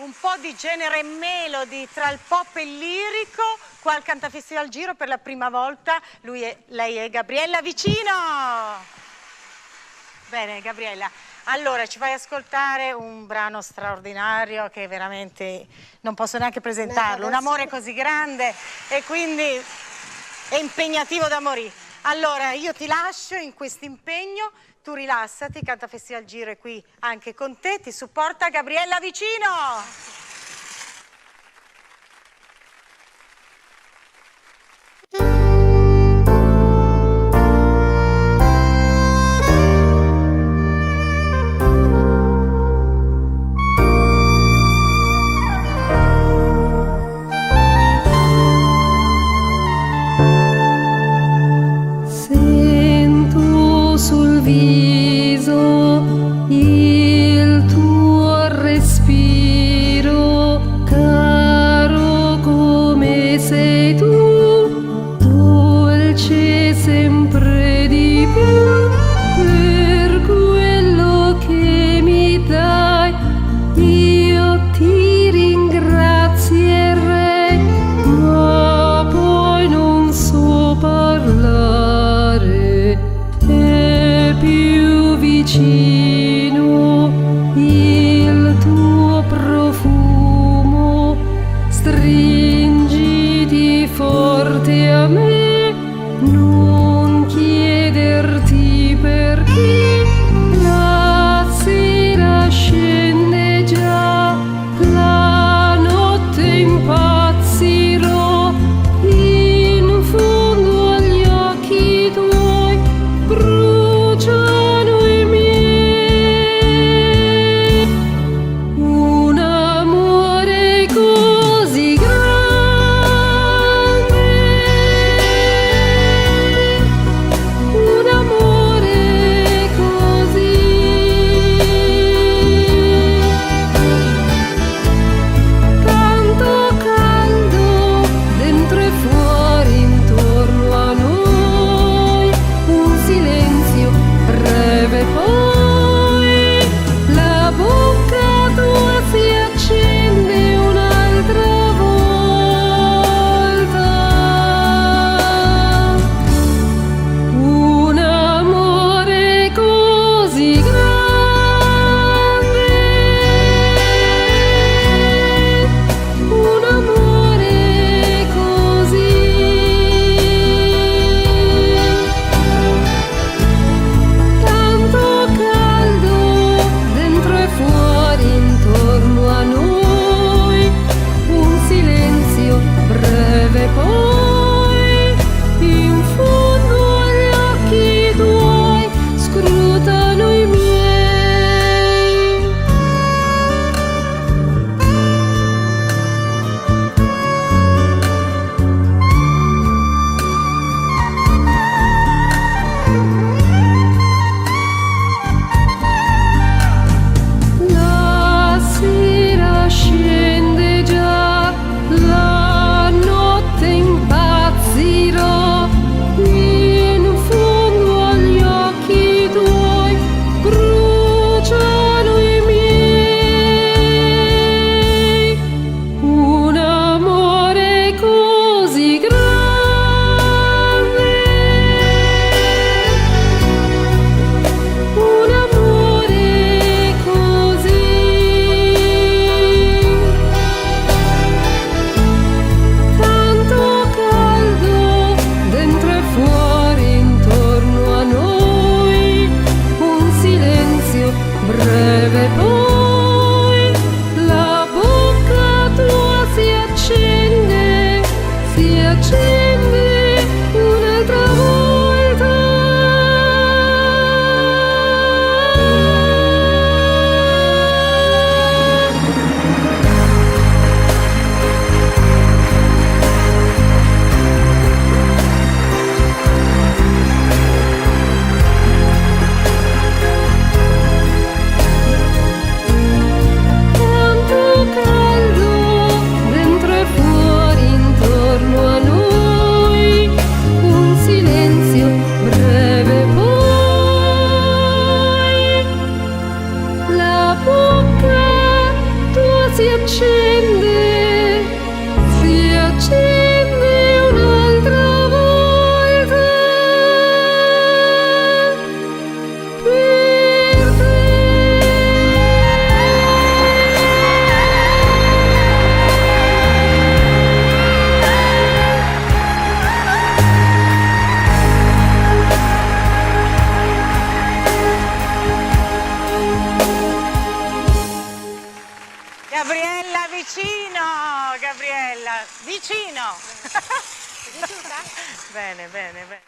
un po' di genere melody tra il pop e il lirico, qua al Cantafestival Giro per la prima volta. Lei è Gabriella Vicino. Bene, Gabriella. Allora, ci fai ascoltare un brano straordinario che veramente non posso neanche presentarlo. Un amore così grande e quindi è impegnativo da morire. Allora, io ti lascio in questo impegno. Tu rilassati, Cantafestival Giro è qui anche con te, ti supporta Gabriella Vicino! Sento sul viso il tuo respiro. riaccende un'altra volta per te. Gabriella, vicino! Gabriella, vicino! Ti è piaciuta? Bene, bene, bene.